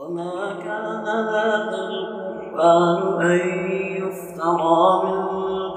وما كان هذا القرآن أن يفترى من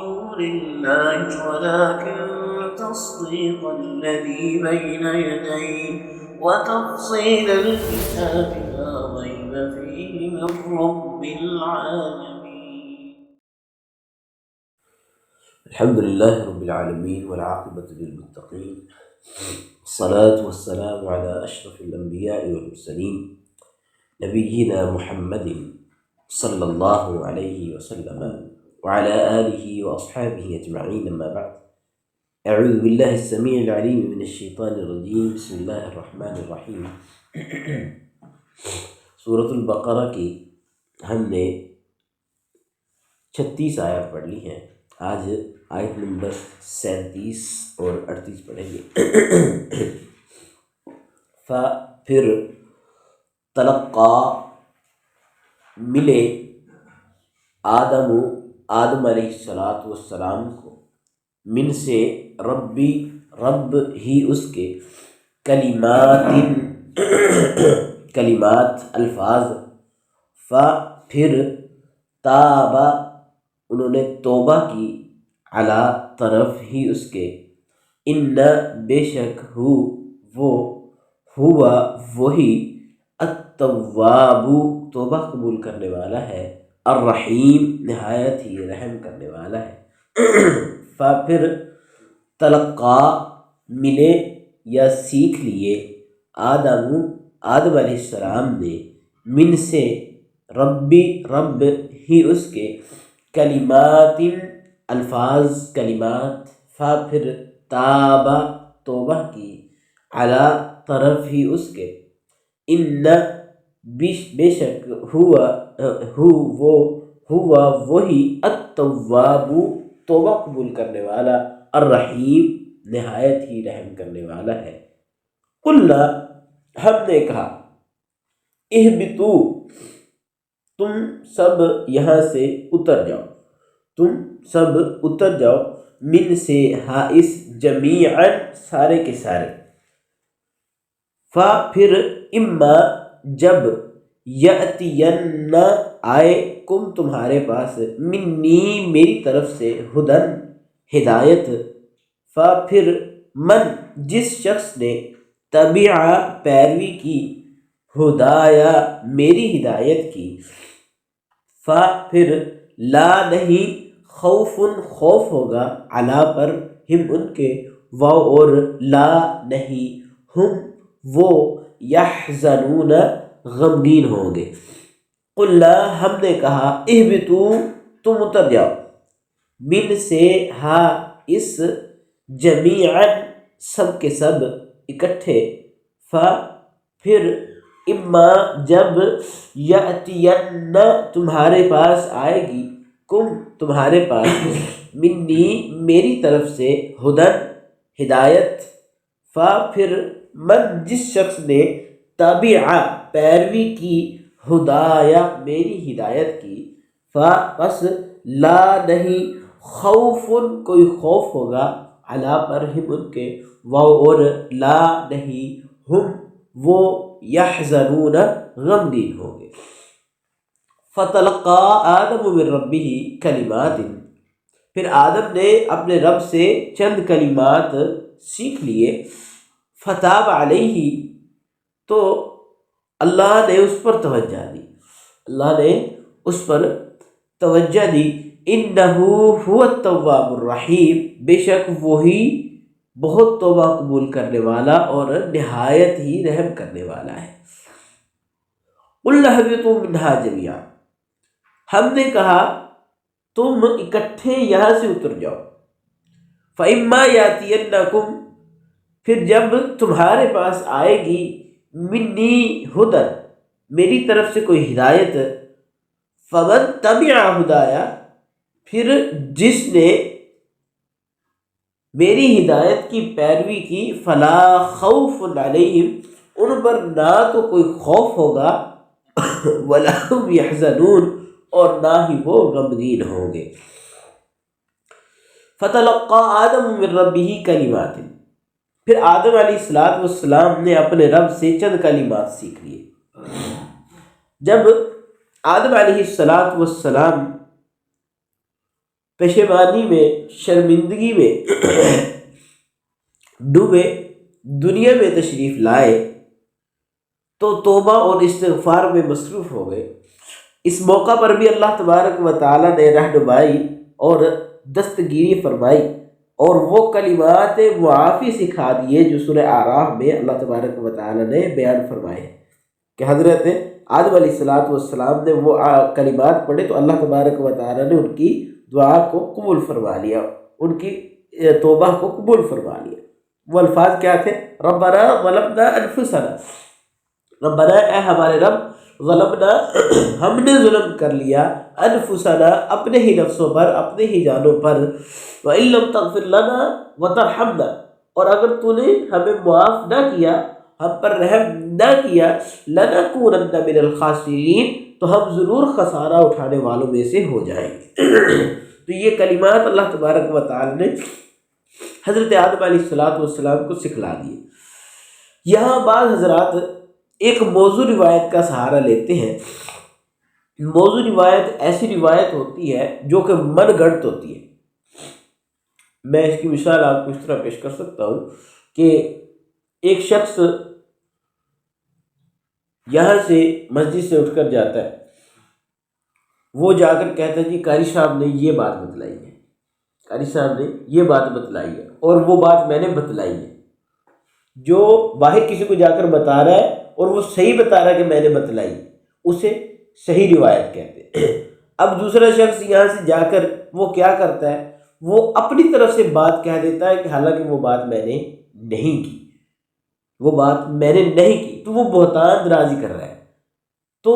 دون الله ولكن تصديق الذي بين يديه وتفصيل الكتاب لا ريب فيه من رب العالمين. الحمد لله رب العالمين والعاقبة للمتقين الصلاة والسلام على أشرف الأنبياء والمرسلين نبينا محمد صلى الله عليه وسلم وعلى آله وأصحابه أجمعين. أما بعد، أعوذ بالله السميع العليم من الشيطان الرجيم. بسم الله الرحمن الرحيم. سورة البقرہ کی ہم نے 36 آیات پڑھ لی ہیں. آج آیت نمبر 37 اور 38 پڑھیں گے. پھر تلقا ملے آدم علیہ السلام کو من سے ربی رب ہی اس کے کلمات الفاظ. پھر تابا انہوں نے توبہ کی علی طرف ہی اس کے ان بے شک ہوا وہی التواب توبہ قبول کرنے والا ہے، الرحیم نہایت ہی رحم کرنے والا ہے. پھر تلقا ملے یا سیکھ لیے آدم علیہ السلام نے من سے ربی رب ہی اس کے کلمات الفاظ کلمات. پھر تابہ توبہ کی علی طرف ہی اس کے ان بے شک ہوا وہی التواب توبہ قبول کرنے والا، الرحیم نہایت ہی رحم کرنے والا ہے. قلنا ہم نے کہا اہبطوا تم سب یہاں سے اتر جاؤ، من سے اس جمیعاً سارے کے سارے. پھر اما جب یأتین آئے کم تمہارے پاس منی میری طرف سے ہدن ہدایت. پھر من جس شخص نے تبع پیروی کی ہدایا میری ہدایت کی. پھر لا نہیں خوف ہوگا علا پر ہم ان کے اور لا نہیں ہم وہ یحزنون غمگین ہوں گے. قلنا ہم نے کہا اہبطوا تم اتر جاؤ، من سے اس جمیعاً سب کے سب اکٹھے. پھر اما جب یأتین تمہارے پاس آئے گی کم تمہارے پاس منی میری طرف سے ہدن ہدایت. پھر من جس شخص نے تابع پیروی کی ہدایا میری ہدایت کی. پس لا نہیں خوف کوئی خوف ہوگا علا پر ہم ان کے اور لا نہیں ہم وہ یحزنون غمگین ہوں گے. فتلقا آدم من ربہ کلمات پھر آدم نے اپنے رب سے چند کلمات سیکھ لیے. فتاب علیہ تو اللہ نے اس پر توجہ دی. انہ هو التواب الرحیم بے شک وہی بہت توبہ قبول کرنے والا اور نہایت ہی رحم کرنے والا ہے. قلنا اہبطوا منہا جمیعا ہم نے کہا تم اکٹھے یہاں سے اتر جاؤ. فإما یأتینکم پھر جب تمہارے پاس آئے گی منی ہدن میری طرف سے کوئی ہدایت. فمن تبع ہدایا پھر جس نے میری ہدایت کی پیروی کی فلا خوف علیہم ان پر نہ تو کوئی خوف ہوگا ولا هم یحزنون اور نہ ہی وہ غمگین ہوں گے. فتلقى آدم من ربه کلمات پھر آدم علیہ السلام نے اپنے رب سے چند کلمات سیکھ لیے. جب آدم علیہ السلام پشیمانی میں، شرمندگی میں ڈوبے، دنیا میں تشریف لائے تو توبہ اور استغفار میں مصروف ہو گئے۔ اس موقع پر بھی اللہ تبارک و تعالیٰ نے رہنمائی اور دستگیری فرمائی اور وہ کلمات معافی سکھا دیے جو سورہ اعراف میں اللہ تبارک و تعالیٰ نے بیان فرمائے کہ حضرت آدم علیہ السلام نے وہ کلمات پڑھے تو اللہ تبارک و تعالیٰ نے ان کی دعا کو قبول فرما لیا، ان کی توبہ کو قبول فرما لیا۔ وہ الفاظ کیا تھے؟ ربنا ظلمنا انفسنا، ربنا اے ہمارے رب، ظلمنا ہم نے ظلم کر لیا، انفسنا اپنے ہی نفسوں پر، اپنے ہی جانوں پر، وَإِن لَّمْ تَغْفِرْ لَنَا وَتَرْحَمْنَا، اور اگر تو نے ہمیں معاف نہ کیا، ہم پر رحم نہ کیا، لَنَكُونَنَّ مِنَ الْخَاسِرِينَ، تو ہم ضرور خسارہ اٹھانے والوں میں سے ہو جائیں گے۔ تو یہ کلمات اللہ تبارک و تعالی نے حضرت آدم علیہ السلام کو سکھلا دیے۔ یہاں بعض حضرات ایک موضوع روایت کا سہارا لیتے ہیں۔ موضوع روایت ایسی روایت ہوتی ہے جو کہ من گھڑت ہوتی ہے۔ میں اس کی مثال آپ کو اس طرح پیش کر سکتا ہوں کہ ایک شخص یہاں سے مسجد سے اٹھ کر جاتا ہے، وہ جا کر کہتا ہے جی قاری صاحب نے یہ بات بتلائی ہے، قاری صاحب نے یہ بات بتلائی ہے، اور وہ بات میں نے بتلائی ہے۔ جو باہر کسی کو جا کر بتا رہا ہے اور وہ صحیح بتا رہا ہے کہ میں نے بتلائی، اسے صحیح روایت کہتے ہیں۔ اب دوسرا شخص یہاں سے جا کر وہ کیا کرتا ہے، وہ اپنی طرف سے بات کہہ دیتا ہے کہ حالانکہ وہ بات میں نے نہیں کی، وہ بات میں نے نہیں کی، تو وہ بہتان درازی کر رہا ہے۔ تو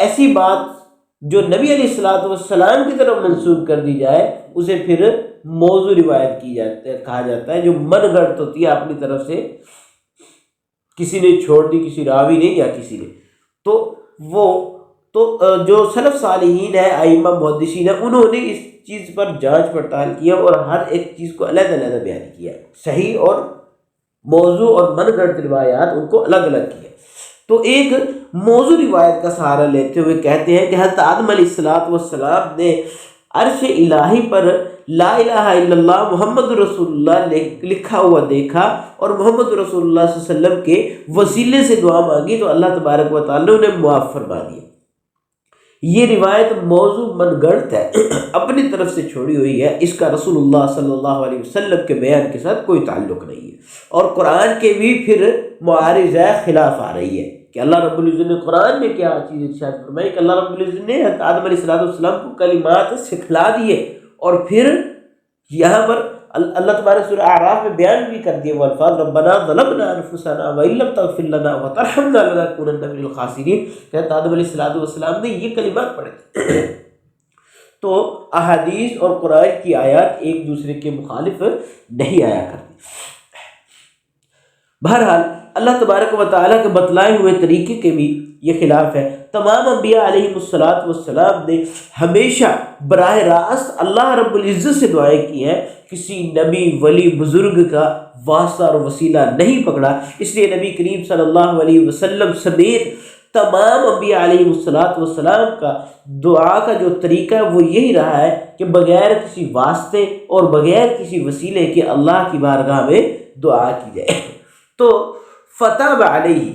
ایسی بات جو نبی علیہ السلام کی طرف منسوب کر دی جائے اسے پھر موضوع روایت کی جاتی ہے، کہا جاتا ہے، جو من گھڑت ہوتی ہے اپنی طرف سے، کسی نے چھوڑ دی، کسی راوی نے یا کسی نے۔ تو جو سلف صالحین ہے، ائمہ محدثین ہے، انہوں نے اس چیز پر جانچ پڑتال کیا اور ہر ایک چیز کو علیحدہ علیحدہ بیان کیا، صحیح اور موضوع اور من گھڑت روایات ان کو الگ الگ کیا۔ تو ایک موضوع روایت کا سہارا لیتے ہوئے کہتے ہیں کہ حضرت آدم علیہ السلام نے عرش الہی پر لا الہ الا اللہ محمد رسول اللہ لکھا ہوا دیکھا اور محمد رسول اللہ صلی اللہ علیہ وسلم کے وسیلے سے دعا مانگی تو اللہ تبارک و تعالی نے انہیں معاف فرما دیا۔ یہ روایت موضوع من گھڑت ہے، اپنی طرف سے چھوڑی ہوئی ہے، اس کا رسول اللہ صلی اللہ علیہ وسلم کے بیان کے ساتھ کوئی تعلق نہیں ہے، اور قرآن کے بھی پھر معارض ہے، خلاف آ رہی ہے کہ اللہ رب العزت نے قرآن میں کیا چیز ارشاد فرمائی کہ اللہ رب العزت نے آدم علیہ السلام کو کلمات سکھلا دیے، اور پھر یہاں پر اللہ تبارک سورہ اعراف میں بیان بھی کر دیے وہ الفاظ ربنا ظلمنا انفسنا وان لم تغفر لنا وترحمنا لنكونن من الخاسرین، کہ آدم علیہ السلام نے یہ کلمات پڑھے تھے۔ تو احادیث اور قرآن کی آیات ایک دوسرے کے مخالف نہیں آیا کرتی۔ بہرحال اللہ تبارک و تعالیٰ کے بتلائے ہوئے طریقے کے بھی یہ خلاف ہے۔ تمام انبیاء علیہ السلام نے ہمیشہ براہ راست اللہ رب العزت سے دعائیں کی ہیں، کسی نبی ولی بزرگ کا واسطہ اور وسیلہ نہیں پکڑا۔ اس لیے نبی کریم صلی اللہ علیہ وسلم سمیت تمام انبیاء علیہ السلام کا دعا کا جو طریقہ ہے وہ یہی رہا ہے کہ بغیر کسی واسطے اور بغیر کسی وسیلے کے اللہ کی بارگاہ میں دعا کی جائے۔ تو فتاب علیہ،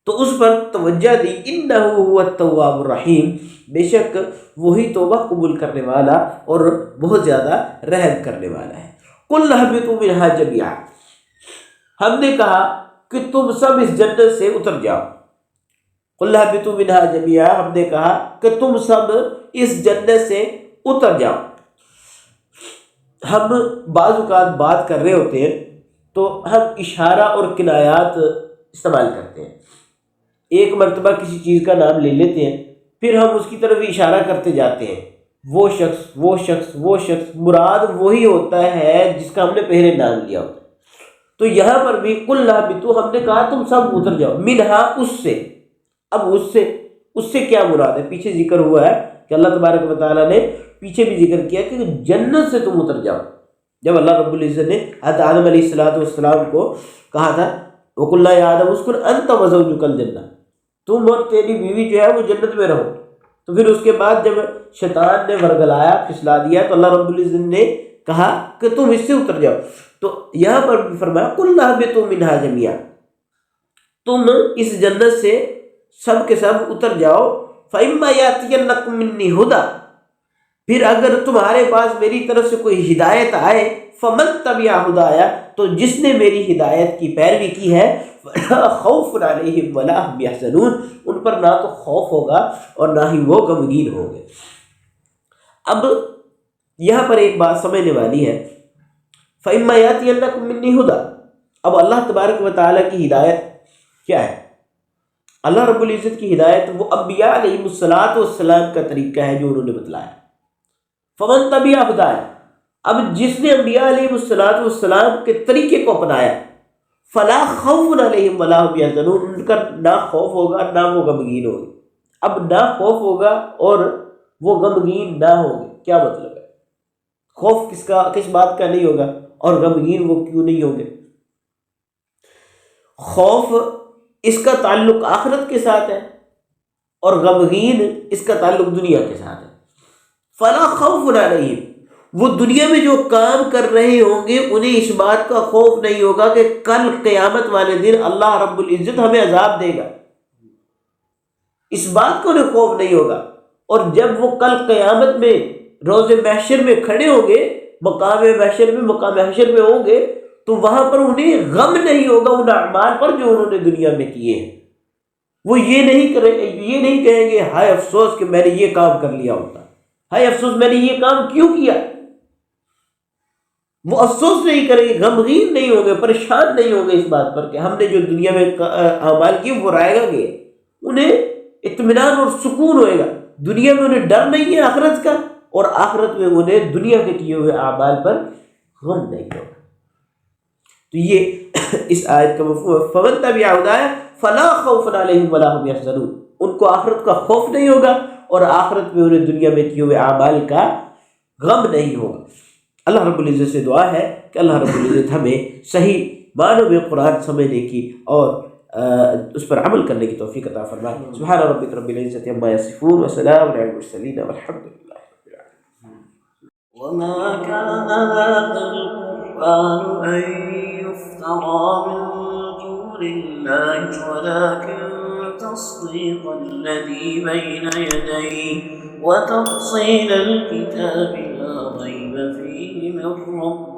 تو اس پر توجہ دی، انہ هو التواب الرحیم، بے شک وہی توبہ قبول کرنے والا اور بہت زیادہ رحم کرنے والا ہے۔ قل اہبطوا منہا جمیعا، ہم نے کہا کہ تم سب اس جنت سے اتر جاؤ۔ قل اہبطوا منہا جمیعا، ہم نے کہا کہ تم سب اس جنت سے اتر جاؤ۔ ہم بعض اوقات بات کر رہے ہوتے ہیں تو ہم اشارہ اور کنایات استعمال کرتے ہیں۔ ایک مرتبہ کسی چیز کا نام لے لیتے ہیں، پھر ہم اس کی طرف اشارہ کرتے جاتے ہیں، وہ شخص وہ شخص وہ شخص، مراد وہی ہوتا ہے جس کا ہم نے پہلے نام لیا ہوتا ہے۔ تو یہاں پر بھی قل اہبطوا، ہم نے کہا تم سب اتر جاؤ، منہا، اس سے۔ اب اس سے کیا مراد ہے؟ پیچھے ذکر ہوا ہے کہ اللہ تبارک و تعالیٰ نے پیچھے بھی ذکر کیا کہ جنت سے تم اتر جاؤ۔ جب اللہ رب العزت نے حضرت آدم علیہ السلام کو کہا تھا وَقُلْنَا يَا آدَمُ اسْكُنْ أَنْتَ وَزَوْجُكَ الْجَنَّةَ، تم اور تیری بیوی جو ہے وہ جنت میں رہو. تو پھر اس کے بعد جب شیطان نے ورگلایا پھسلا دیا تو اللہ رب العزت نے کہا کہ تم اس سے اتر جاؤ. تو یہاں پر بھی فرمایا قُلْنَا اهْبِطُوا مِنْهَا جَمِيعًا، تم اس جنت سے سب کے سب اتر جاؤ. فَإِمَّا يَأْتِيَنَّكُم مِّنِّي هُدًى، پھر اگر تمہارے پاس میری طرف سے کوئی ہدایت آئے، فَمَن تَبِعَ هُدَايَ، تو جس نے میری ہدایت کی پیروی کی ہے، فَلَا خَوْفٌ عَلَيْهِمْ وَلَا هُمْ يَحْزَنُونَ، ان پر نہ تو خوف ہوگا اور نہ ہی وہ غمگین ہوں گے. اب یہاں پر ایک بات سمجھنے والی ہے، فَإِمَّا يَأْتِيَنَّكُم مِّنِّي هُدًى، اب اللہ تبارک و تعالیٰ کی ہدایت کیا ہے؟ اللہ رب العزت کی ہدایت وہ انبیاء علیہ السلام کا طریقہ ہے جو انہوں نے بتلایا. فمن تبع ہدایہ، اب جس نے انبیاء علیہ السلام کے طریقے کو اپنایا، فلا خوف علیہم ولا هم يحزنون، ان کا نہ خوف ہوگا نہ وہ غمگین ہوں گے. اب نہ خوف ہوگا اور وہ غمگین نہ ہوں گے، کیا مطلب ہے؟ خوف کس بات کا نہیں ہوگا اور غمگین وہ کیوں نہیں ہوں گے؟ خوف اس کا تعلق آخرت کے ساتھ ہے اور غمگین اس کا تعلق دنیا کے ساتھ ہے. فلا خوف علیہم، وہ دنیا میں جو کام کر رہے ہوں گے انہیں اس بات کا خوف نہیں ہوگا کہ کل قیامت والے دن اللہ رب العزت ہمیں عذاب دے گا، اس بات کو انہیں خوف نہیں ہوگا. اور جب وہ کل قیامت میں روز محشر میں کھڑے ہوں گے، مقام محشر میں ہوں گے، تو وہاں پر انہیں غم نہیں ہوگا ان اعمال پر جو انہوں نے دنیا میں کیے ہیں. وہ یہ نہیں کہیں گے ہائے افسوس کہ میں نے یہ کام کر لیا ہوتا، ہائے افسوس میں نے یہ کام کیوں کیا. وہ افسوس نہیں کریں گے، غمگین نہیں ہوں گے، پریشان نہیں ہوں گے اس بات پر کہ ہم نے جو دنیا میں اعمال کیے وہ رائے گئے. انہیں اطمینان اور سکون ہوئے گا. دنیا میں انہیں ڈر نہیں ہے آخرت کا، اور آخرت میں انہیں دنیا کے کیے ہوئے اعمال پر غم نہیں ہوگا. تو یہ اس آیت کا مفہوم ہے. فمن تبع ہدایہ فلا خوف علیہم ولا هم يحزنون، ان کو آخرت کا خوف نہیں ہوگا اور آخرت میں انہیں دنیا میں کیے ہوئے اعمال کا غم نہیں ہوگا. اللہ رب العزت سے دعا ہے کہ اللہ رب العزت ہمیں صحیح معنوں میں قرآن سمجھنے کی اور اس پر عمل کرنے کی توفیق عطا فرمائے. سبحان ربک رب العزت عما یصفون وسلام علی المرسلین والحمد للہ رب العالمین. وما كان هذا القرآن أن يفترى من دون الله ولكن تصديق الذي بين يديه وتفصيل الكتاب لا ريب فيه من رب